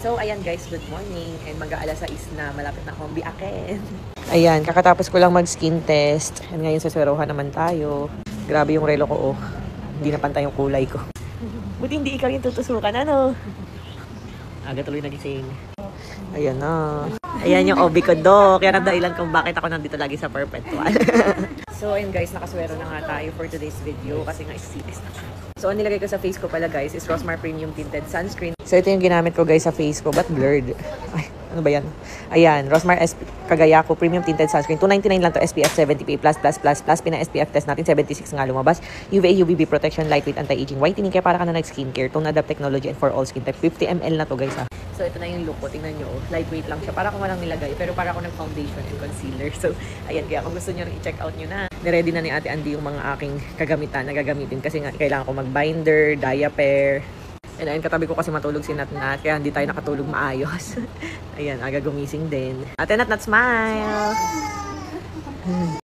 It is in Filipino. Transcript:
So, ayan guys, good morning. And mag-aalas 6 na, malapit na akong biakin. Ayan, kakatapos ko lang mag-skin test. And ngayon sa Swerohan naman tayo. Grabe yung relo ko, oh. Hindi na pantay yung kulay ko. Buti hindi ikaw yung tutusukan, ano? Aga tuloy nagising. Ayan na. Ayan yung obi ko, Dok. Yan ang dahilan kung bakit ako nandito lagi sa Perpetual. So, ayun guys, nakaswero na nga tayo for today's video kasi nga isisis na siya. So, ang nilagay ko sa face ko pala guys is Rosmar Premium Tinted Sunscreen. So, ito yung ginamit ko guys sa face ko. Ba't blurred? Ay, ano ba yan? Ayan, Rosmar Cagayaco Premium Tinted Sunscreen. $2.99 lang to, SPF 70 PA++++. Pina-SPF test natin, 76 nga lumabas. UVA, UVB protection, lightweight, anti-aging, whitening. Kaya para ka na nag-skincare. Tone Adapt technology and for all skin type. 50 ml na to guys ha. So, ito na yung look ko. Tingnan nyo. Lightweight lang siya. Para kung walang nilagay. Pero para ako nag-foundation and concealer. So, ayan. Kaya kung gusto nyo rin i-check out nyo na. Niready na ni Ate Andy yung mga aking kagamitan na gagamitin. Kasi nga, kailangan ko mag-binder, diaper. And ayun, katabi ko kasi matulog si Nat. Kaya hindi tayo nakatulog maayos. Ayan, aga gumising din. Ate Nat, smile!